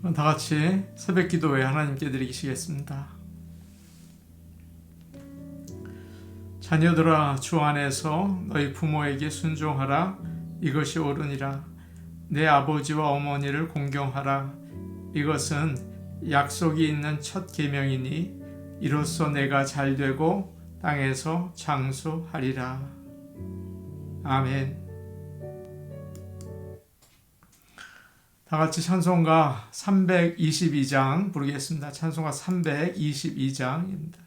다 같이 새벽 기도회 하나님께 드리시겠습니다. 자녀들아, 주 안에서 너희 부모에게 순종하라. 이것이 옳으니라. 내 아버지와 어머니를 공경하라. 이것은 약속이 있는 첫 계명이니 이로써 내가 잘되고 땅에서 장수하리라. 아멘. 다 같이 찬송가 322장 부르겠습니다. 찬송가 322장입니다.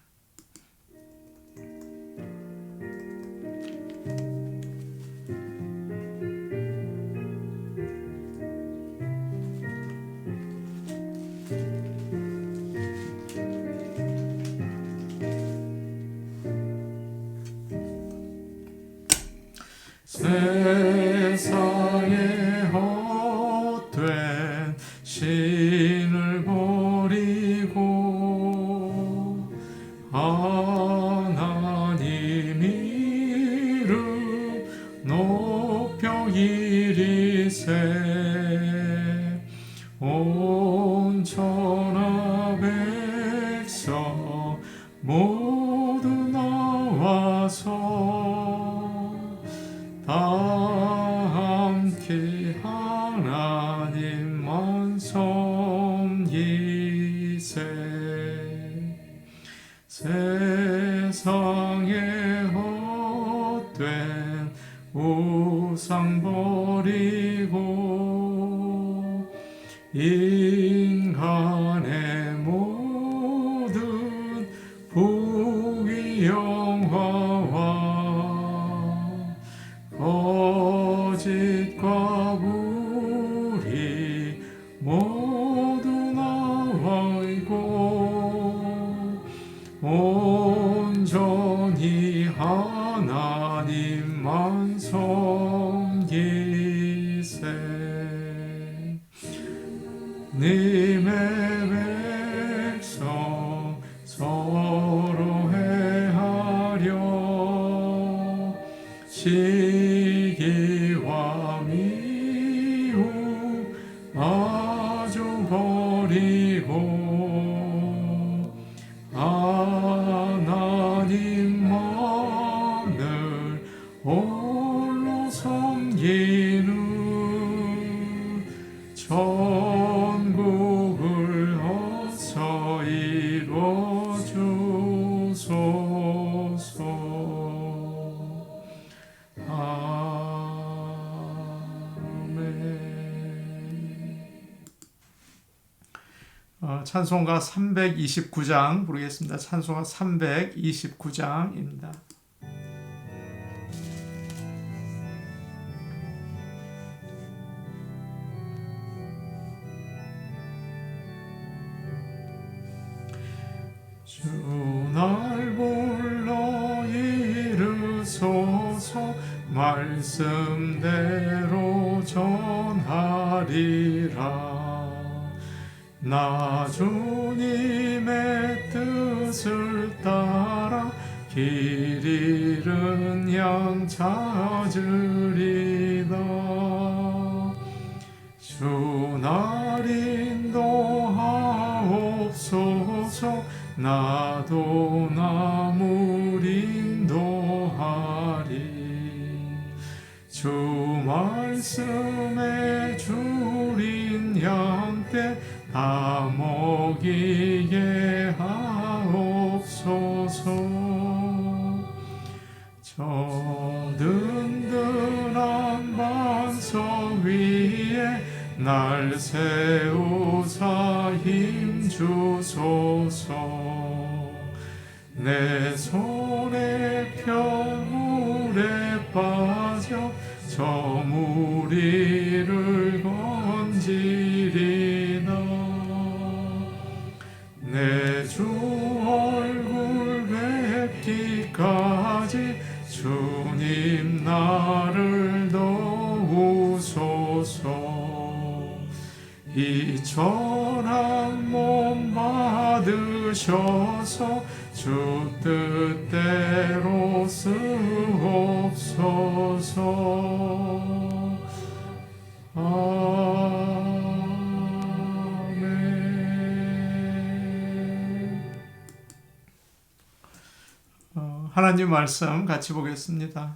세상에 헛된 신을 버리고 하나님 이름 높여 이리세 온 천하 백성 모두 나와서 다 함께 하나님만 섬기세 세상에 헛된 우상 버리고 인간의 모든 부귀 영화와 거짓과 불의 모두 나와있고 온전히 하나님만 섬기세 님의 백성 서로 해하려 시기와 미움 아주 버리고 하나님만을 홀로 섬기는 천국을 어서 이루어 주소서. 찬송가 329장 부르겠습니다. 찬송가 329장입니다. 주 날 불러 이르소서 말씀대로 전하리라. 나 주님의 뜻을 따라 길 잃은 양 찾으리다. 주 날 인도하옵소서. 나도 남을 인도하리. 주 말씀에 줄인 양떼 다 먹이게 하옵소서. 저 든든한 반석 위에 날 세우사 힘주소서. 내 손에 편물에 빠져 저 무리를 건지리다. 내 주 얼굴 뵙기까지 주님 나를 도우소서. 이 천한 몸 받으셔서 주 뜻대로 쓰옵소서. 아멘. 하나님 말씀 같이 보겠습니다.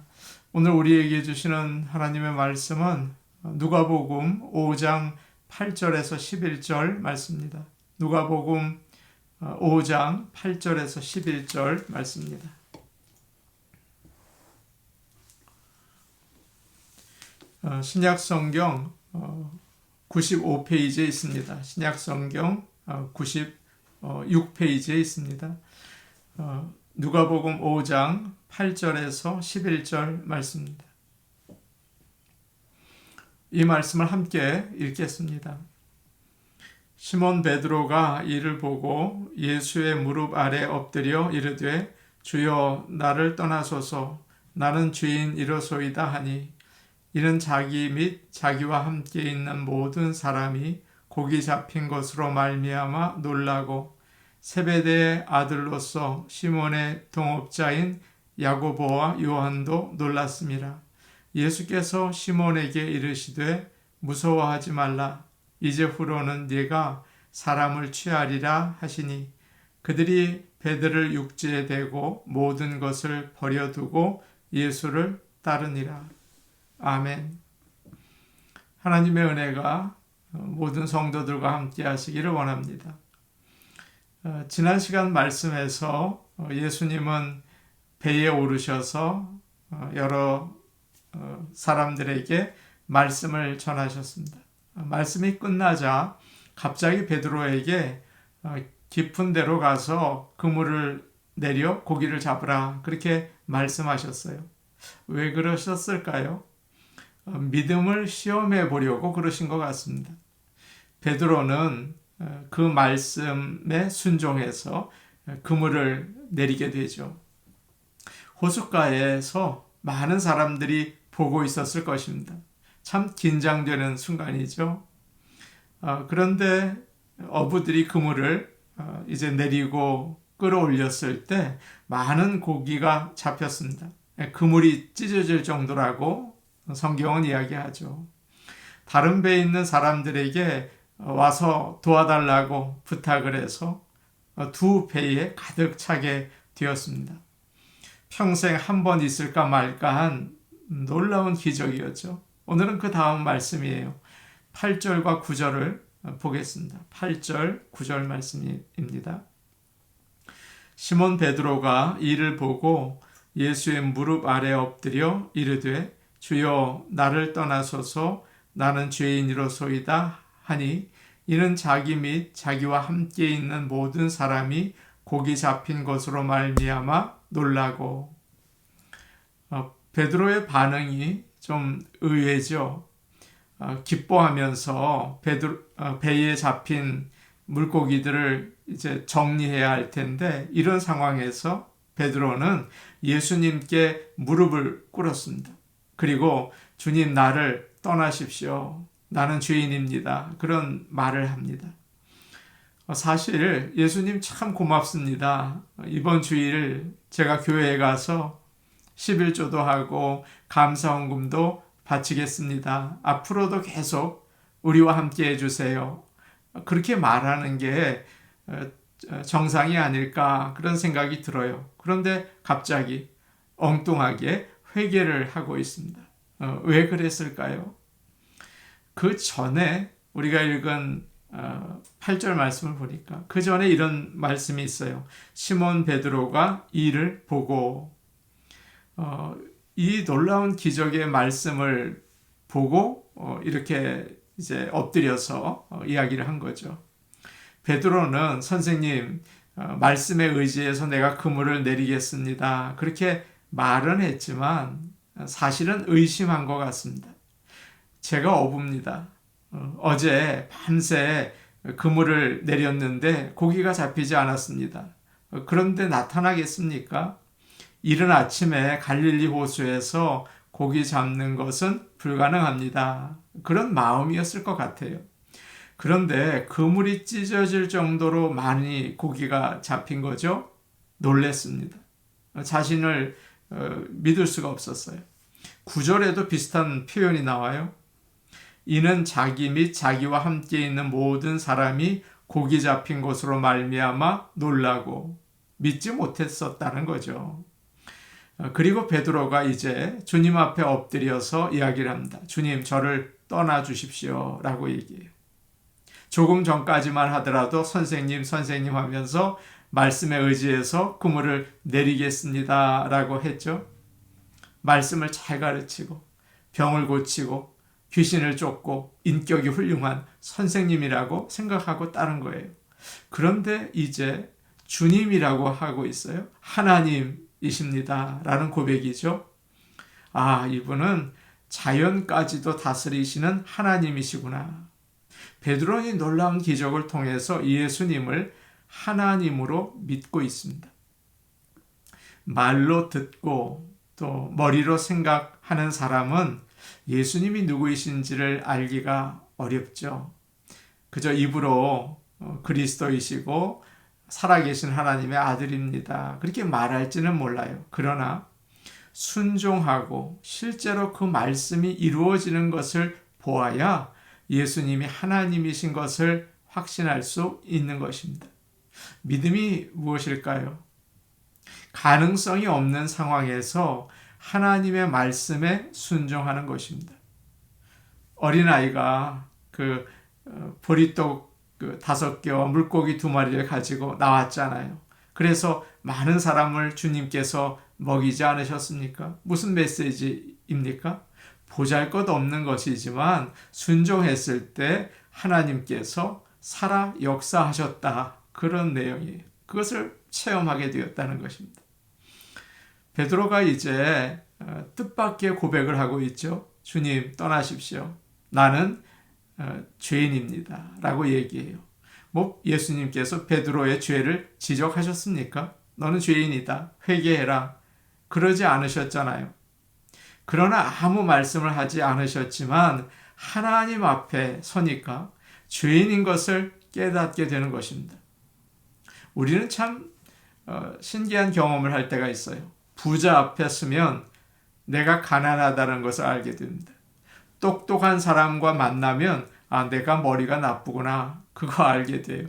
오늘 우리에게 주시는 하나님의 말씀은 누가복음 5장 8절에서 11절 말씀입니다. 누가복음 5장 8절에서 11절 말씀입니다. 신약성경 95페이지에 있습니다. 신약성경 96페이지에 있습니다. 누가복음 5장 8절에서 11절 말씀입니다. 이 말씀을 함께 읽겠습니다. 시몬 베드로가 이를 보고 예수의 무릎 아래 엎드려 이르되 주여 나를 떠나소서 나는 죄인 이로소이다 하니 이는 자기 및 자기와 함께 있는 모든 사람이 고기 잡힌 것으로 말미암아 놀라고 세베대의 아들로서 시몬의 동업자인 야고보와 요한도 놀랐습니다. 예수께서 시몬에게 이르시되 무서워하지 말라. 이제후로는 네가 사람을 취하리라 하시니 그들이 배들을 육지에 대고 모든 것을 버려두고 예수를 따르니라. 아멘. 하나님의 은혜가 모든 성도들과 함께 하시기를 원합니다. 지난 시간 말씀에서 예수님은 배에 오르셔서 여러 사람들에게 말씀을 전하셨습니다. 말씀이 끝나자 갑자기 베드로에게 깊은 데로 가서 그물을 내려 고기를 잡으라 그렇게 말씀하셨어요. 왜 그러셨을까요? 믿음을 시험해 보려고 그러신 것 같습니다. 베드로는 그 말씀에 순종해서 그물을 내리게 되죠. 호숫가에서 많은 사람들이 보고 있었을 것입니다. 참 긴장되는 순간이죠. 그런데 어부들이 그물을 이제 내리고 끌어올렸을 때 많은 고기가 잡혔습니다. 그물이 찢어질 정도라고 성경은 이야기하죠. 다른 배에 있는 사람들에게 와서 도와달라고 부탁을 해서 두 배에 가득 차게 되었습니다. 평생 한 번 있을까 말까 한 놀라운 기적이었죠. 오늘은 그 다음 말씀이에요. 8절과 9절을 보겠습니다. 8절, 9절 말씀입니다. 시몬 베드로가 이를 보고 예수의 무릎 아래 엎드려 이르되 주여 나를 떠나소서 나는 죄인이로소이다 하니 이는 자기 및 자기와 함께 있는 모든 사람이 고기 잡힌 것으로 말미암아 놀라고. 베드로의 반응이 좀 의외죠. 기뻐하면서 배에 잡힌 물고기들을 이제 정리해야 할 텐데 이런 상황에서 베드로는 예수님께 무릎을 꿇었습니다. 그리고 주님 나를 떠나십시오. 나는 죄인입니다. 그런 말을 합니다. 사실 예수님 참 고맙습니다. 이번 주일 제가 교회에 가서 11조도 하고 감사헌금도 바치겠습니다. 앞으로도 계속 우리와 함께 해주세요. 그렇게 말하는 게 정상이 아닐까 그런 생각이 들어요. 그런데 갑자기 엉뚱하게 회개를 하고 있습니다. 왜 그랬을까요? 그 전에 우리가 읽은 8절 말씀을 보니까 그 전에 이런 말씀이 있어요. 시몬 베드로가 이를 보고 이 놀라운 기적의 말씀을 보고 이렇게 이제 엎드려서 이야기를 한 거죠. 베드로는 선생님 말씀에 의지해서 내가 그물을 내리겠습니다. 그렇게 말은 했지만 사실은 의심한 것 같습니다. 제가 어부입니다. 어제 밤새 그물을 내렸는데 고기가 잡히지 않았습니다. 그런데 나타나겠습니까? 이른 아침에 갈릴리 호수에서 고기 잡는 것은 불가능합니다. 그런 마음이었을 것 같아요. 그런데 그물이 찢어질 정도로 많이 고기가 잡힌 거죠. 놀랬습니다. 자신을 믿을 수가 없었어요. 9절에도 비슷한 표현이 나와요. 이는 자기 및 자기와 함께 있는 모든 사람이 고기 잡힌 것으로 말미암아 놀라고 믿지 못했었다는 거죠. 그리고 베드로가 이제 주님 앞에 엎드려서 이야기를 합니다. 주님, 저를 떠나 주십시오 라고 얘기해요. 조금 전까지만 하더라도 선생님 하면서 말씀에 의지해서 그물을 내리겠습니다 라고 했죠. 말씀을 잘 가르치고 병을 고치고 귀신을 쫓고 인격이 훌륭한 선생님이라고 생각하고 따른 거예요. 그런데 이제 주님이라고 하고 있어요. 하나님이십니다 라는 고백이죠. 아, 이분은 자연까지도 다스리시는 하나님이시구나. 베드로는 놀라운 기적을 통해서 예수님을 하나님으로 믿고 있습니다. 말로 듣고 또 머리로 생각하는 사람은 예수님이 누구이신지를 알기가 어렵죠. 그저 입으로 그리스도이시고 살아계신 하나님의 아들입니다, 그렇게 말할지는 몰라요. 그러나 순종하고 실제로 그 말씀이 이루어지는 것을 보아야 예수님이 하나님이신 것을 확신할 수 있는 것입니다. 믿음이 무엇일까요? 가능성이 없는 상황에서 하나님의 말씀에 순종하는 것입니다. 어린아이가 보리떡 5개와 물고기 2마리를 가지고 나왔잖아요. 그래서 많은 사람을 주님께서 먹이지 않으셨습니까? 무슨 메시지입니까? 보잘것없는 것이지만 순종했을 때 하나님께서 살아 역사하셨다, 그런 내용이에요. 그것을 체험하게 되었다는 것입니다. 베드로가 이제 뜻밖의 고백을 하고 있죠. 주님, 떠나십시오. 나는 죄인입니다 라고 얘기해요. 예수님께서 베드로의 죄를 지적하셨습니까? 너는 죄인이다, 회개해라, 그러지 않으셨잖아요. 그러나 아무 말씀을 하지 않으셨지만 하나님 앞에 서니까 죄인인 것을 깨닫게 되는 것입니다. 우리는 참 신기한 경험을 할 때가 있어요. 부자 앞에 서면 내가 가난하다는 것을 알게 됩니다. 똑똑한 사람과 만나면 내가 머리가 나쁘구나, 그거 알게 돼요.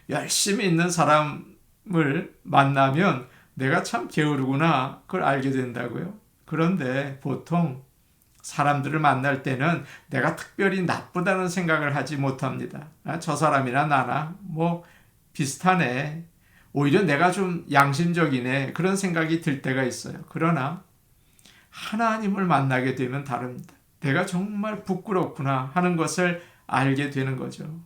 열심히 있는 사람을 만나면 내가 참 게으르구나, 그걸 알게 된다고요. 그런데 보통 사람들을 만날 때는 내가 특별히 나쁘다는 생각을 하지 못합니다. 저 사람이나 나나 비슷하네, 오히려 내가 좀 양심적이네, 그런 생각이 들 때가 있어요. 그러나 하나님을 만나게 되면 다릅니다. 내가 정말 부끄럽구나 하는 것을 알게 되는 거죠.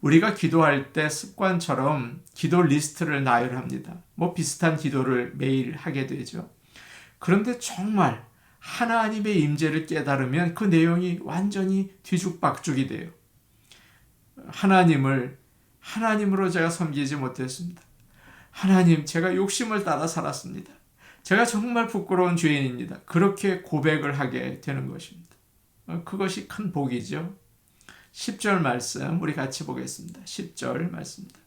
우리가 기도할 때 습관처럼 기도 리스트를 나열합니다. 비슷한 기도를 매일 하게 되죠. 그런데 정말 하나님의 임재를 깨달으면 그 내용이 완전히 뒤죽박죽이 돼요. 하나님으로 제가 섬기지 못했습니다. 하나님, 제가 욕심을 따라 살았습니다. 제가 정말 부끄러운 죄인입니다. 그렇게 고백을 하게 되는 것입니다. 그것이 큰 복이죠. 10절 말씀 우리 같이 보겠습니다. 10절 말씀입니다.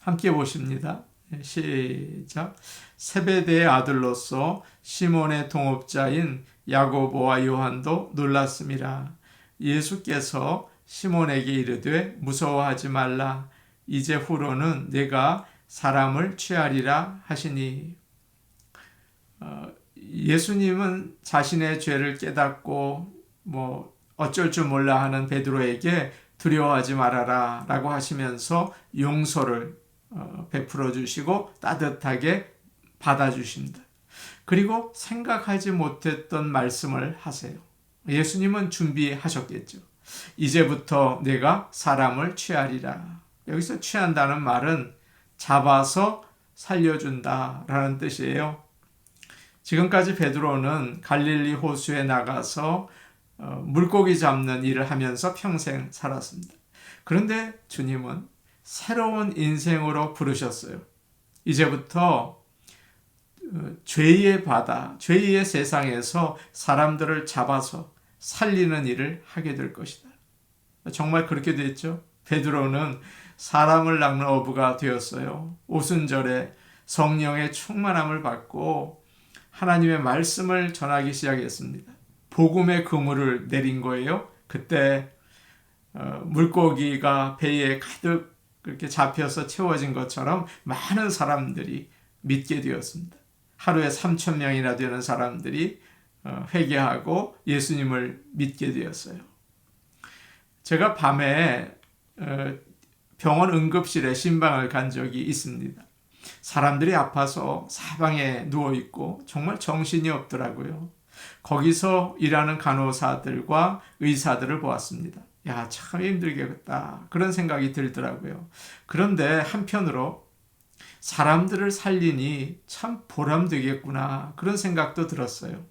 함께 보십니다. 시작. 세베대의 아들로서 시몬의 동업자인 야고보와 요한도 놀랐음이라. 예수께서 시몬에게 이르되 무서워하지 말라. 이제 후로는 내가 사람을 취하리라 하시니. 예수님은 자신의 죄를 깨닫고 어쩔 줄 몰라 하는 베드로에게 두려워하지 말아라 라고 하시면서 용서를 베풀어 주시고 따뜻하게 받아주십니다. 그리고 생각하지 못했던 말씀을 하세요. 예수님은 준비하셨겠죠. 이제부터 내가 사람을 취하리라. 여기서 취한다는 말은 잡아서 살려준다라는 뜻이에요. 지금까지 베드로는 갈릴리 호수에 나가서 물고기 잡는 일을 하면서 평생 살았습니다. 그런데 주님은 새로운 인생으로 부르셨어요. 이제부터 죄의 바다, 죄의 세상에서 사람들을 잡아서 살리는 일을 하게 될 것이다. 정말 그렇게 됐죠. 베드로는 사람을 낚는 어부가 되었어요. 오순절에 성령의 충만함을 받고 하나님의 말씀을 전하기 시작했습니다. 복음의 그물을 내린 거예요. 그때 물고기가 배에 가득 그렇게 잡혀서 채워진 것처럼 많은 사람들이 믿게 되었습니다. 하루에 3천 명이나 되는 사람들이 회개하고 예수님을 믿게 되었어요. 제가 밤에 병원 응급실에 신방을 간 적이 있습니다. 사람들이 아파서 사방에 누워있고 정말 정신이 없더라고요. 거기서 일하는 간호사들과 의사들을 보았습니다. 야, 참 힘들겠다. 그런 생각이 들더라고요. 그런데 한편으로 사람들을 살리니 참 보람되겠구나. 그런 생각도 들었어요.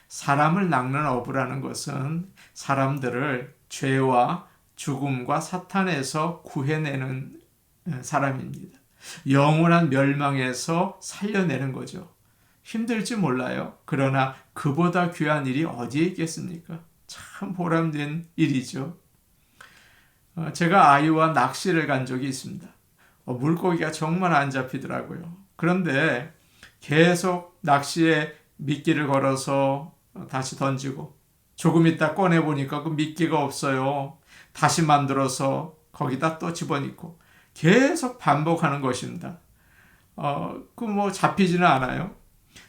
사람을 낚는 어부라는 것은 사람들을 죄와 죽음과 사탄에서 구해내는 사람입니다. 영원한 멸망에서 살려내는 거죠. 힘들지 몰라요. 그러나 그보다 귀한 일이 어디에 있겠습니까? 참 보람된 일이죠. 제가 아이와 낚시를 간 적이 있습니다. 물고기가 정말 안 잡히더라고요. 그런데 계속 낚시에 미끼를 걸어서 다시 던지고 조금 있다 꺼내보니까 그 미끼가 없어요. 다시 만들어서 거기다 또 집어넣고 계속 반복하는 것입니다. 잡히지는 않아요.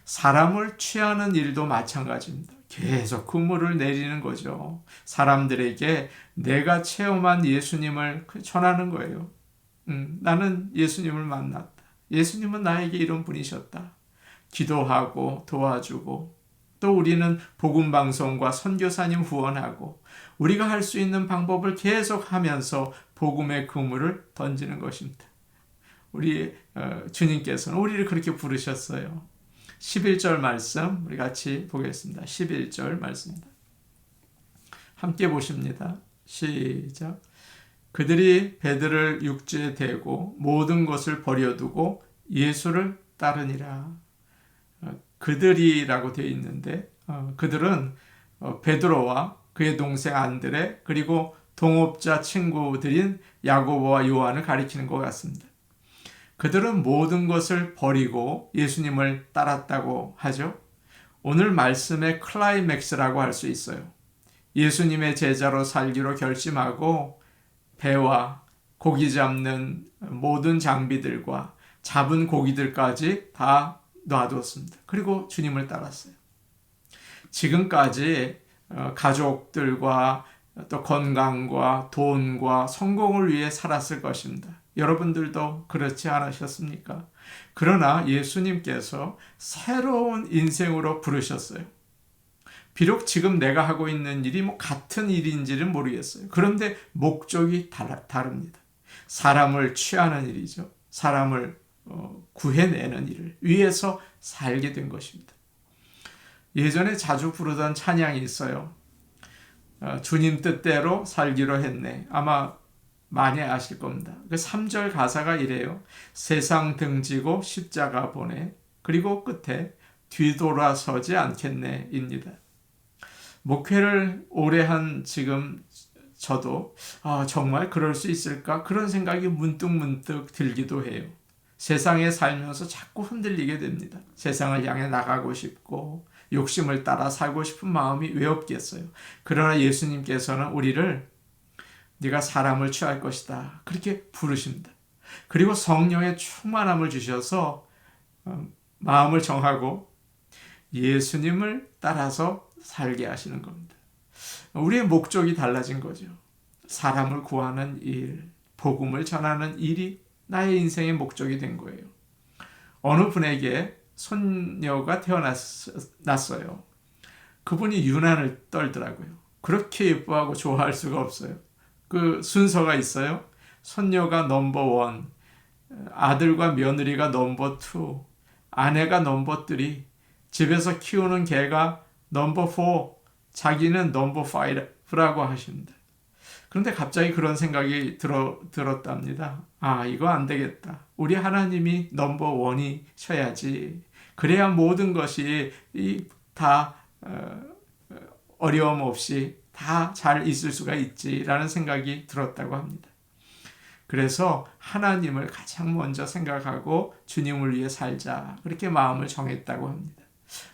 사람을 취하는 일도 마찬가지입니다. 계속 그물을 내리는 거죠. 사람들에게 내가 체험한 예수님을 전하는 거예요. 나는 예수님을 만났다. 예수님은 나에게 이런 분이셨다. 기도하고 도와주고 또 우리는 복음방송과 선교사님 후원하고 우리가 할 수 있는 방법을 계속 하면서 복음의 그물을 던지는 것입니다. 우리 주님께서는 우리를 그렇게 부르셨어요. 11절 말씀 우리 같이 보겠습니다. 11절 말씀입니다. 함께 보십니다. 시작. 그들이 배들을 육지에 대고 모든 것을 버려두고 예수를 따르니라. 그들이라고 되어 있는데 그들은 베드로와 그의 동생 안드레 그리고 동업자 친구들인 야고보와 요한을 가리키는 것 같습니다. 그들은 모든 것을 버리고 예수님을 따랐다고 하죠. 오늘 말씀의 클라이맥스라고 할 수 있어요. 예수님의 제자로 살기로 결심하고 배와 고기 잡는 모든 장비들과 잡은 고기들까지 다 놔두었습니다. 그리고 주님을 따랐어요. 지금까지 가족들과 또 건강과 돈과 성공을 위해 살았을 것입니다. 여러분들도 그렇지 않으셨습니까? 그러나 예수님께서 새로운 인생으로 부르셨어요. 비록 지금 내가 하고 있는 일이 같은 일인지는 모르겠어요. 그런데 목적이 다릅니다. 사람을 취하는 일이죠. 사람을 구해내는 일을 위해서 살게 된 것입니다. 예전에 자주 부르던 찬양이 있어요. 주님 뜻대로 살기로 했네. 아마 많이 아실 겁니다. 그 3절 가사가 이래요. 세상 등지고 십자가 보내. 그리고 끝에 뒤돌아서지 않겠네 입니다. 목회를 오래 한 지금 저도 정말 그럴 수 있을까? 그런 생각이 문득문득 들기도 해요. 세상에 살면서 자꾸 흔들리게 됩니다. 세상을 향해 나가고 싶고 욕심을 따라 살고 싶은 마음이 왜 없겠어요? 그러나 예수님께서는 우리를 네가 사람을 취할 것이다. 그렇게 부르십니다. 그리고 성령의 충만함을 주셔서 마음을 정하고 예수님을 따라서 살게 하시는 겁니다. 우리의 목적이 달라진 거죠. 사람을 구하는 일, 복음을 전하는 일이 나의 인생의 목적이 된 거예요. 어느 분에게 손녀가 태어났어요. 그분이 유난을 떨더라고요. 그렇게 예뻐하고 좋아할 수가 없어요. 그 순서가 있어요. 손녀가 넘버 1, 아들과 며느리가 넘버 2, 아내가 넘버 3, 집에서 키우는 개가 넘버 4, 자기는 넘버 5라고 하십니다. 그런데 갑자기 그런 생각이 들었답니다. 이거 안 되겠다. 우리 하나님이 넘버 1이셔야지. 그래야 모든 것이 다 어려움 없이 다 잘 있을 수가 있지라는 생각이 들었다고 합니다. 그래서 하나님을 가장 먼저 생각하고 주님을 위해 살자. 그렇게 마음을 정했다고 합니다.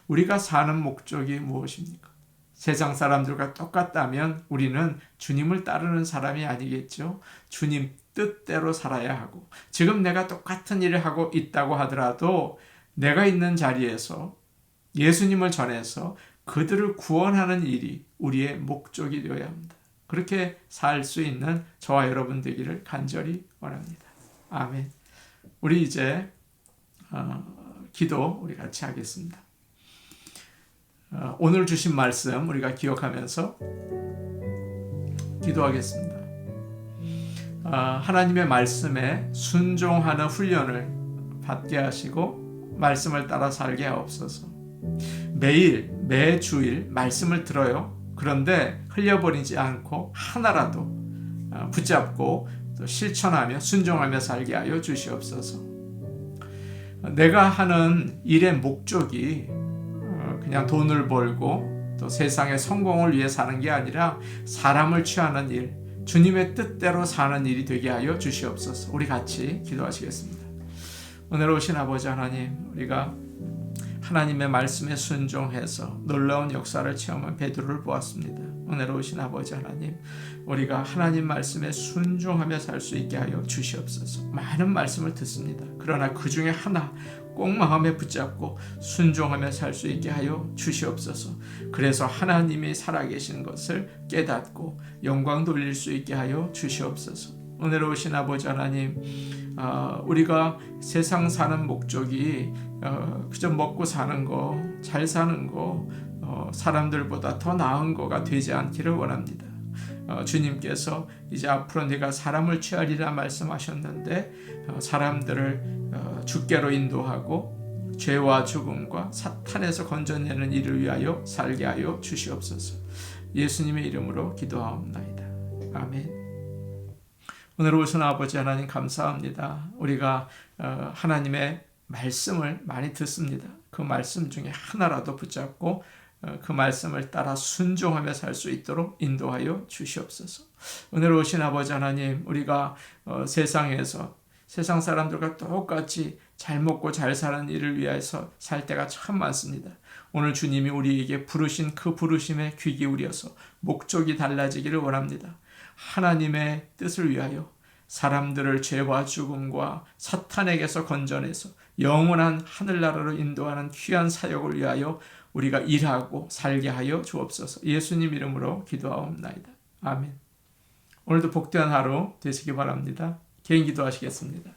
우리가 사는 목적이 무엇입니까? 세상 사람들과 똑같다면 우리는 주님을 따르는 사람이 아니겠죠. 주님 뜻대로 살아야 하고 지금 내가 똑같은 일을 하고 있다고 하더라도 내가 있는 자리에서 예수님을 전해서 그들을 구원하는 일이 우리의 목적이 되어야 합니다. 그렇게 살 수 있는 저와 여러분 되기를 간절히 원합니다. 아멘. 우리 이제 기도 우리 같이 하겠습니다. 오늘 주신 말씀 우리가 기억하면서 기도하겠습니다. 하나님의 말씀에 순종하는 훈련을 받게 하시고 말씀을 따라 살게 하옵소서. 매주일 말씀을 들어요. 그런데 흘려버리지 않고 하나라도 붙잡고 또 실천하며 순종하며 살게 하여 주시옵소서. 내가 하는 일의 목적이 그냥 돈을 벌고 또 세상의 성공을 위해 사는 게 아니라 사람을 취하는 일, 주님의 뜻대로 사는 일이 되게 하여 주시옵소서. 우리 같이 기도하시겠습니다. 오늘 오신 아버지 하나님, 우리가 하나님의 말씀에 순종해서 놀라운 역사를 체험한 베드로를 보았습니다. 오늘 오신 아버지 하나님, 우리가 하나님 말씀에 순종하며 살 수 있게 하여 주시옵소서. 많은 말씀을 듣습니다. 그러나 그 중에 하나 꼭 마음에 붙잡고 순종하며 살 수 있게 하여 주시옵소서. 그래서 하나님이 살아계신 것을 깨닫고 영광 돌릴 수 있게 하여 주시옵소서. 오늘 오신 아버지 하나님, 우리가 세상 사는 목적이 그저 먹고 사는 거, 잘 사는 거, 사람들보다 더 나은 거가 되지 않기를 원합니다. 주님께서 이제 앞으로 내가 사람을 취하리라 말씀하셨는데 사람들을 주께로 인도하고 죄와 죽음과 사탄에서 건져내는 일을 위하여 살게 하여 주시옵소서. 예수님의 이름으로 기도하옵나이다. 아멘. 오늘 오신 아버지 하나님 감사합니다. 우리가 하나님의 말씀을 많이 듣습니다. 그 말씀 중에 하나라도 붙잡고 그 말씀을 따라 순종하며 살 수 있도록 인도하여 주시옵소서. 오늘 오신 아버지 하나님, 우리가 세상에서 세상 사람들과 똑같이 잘 먹고 잘 사는 일을 위해서 살 때가 참 많습니다. 오늘 주님이 우리에게 부르신 그 부르심에 귀 기울여서 목적이 달라지기를 원합니다. 하나님의 뜻을 위하여 사람들을 죄와 죽음과 사탄에게서 건져내서 영원한 하늘나라로 인도하는 귀한 사역을 위하여 우리가 일하고 살게 하여 주옵소서. 예수님 이름으로 기도하옵나이다. 아멘. 오늘도 복된 하루 되시기 바랍니다. 개인 기도하시겠습니다.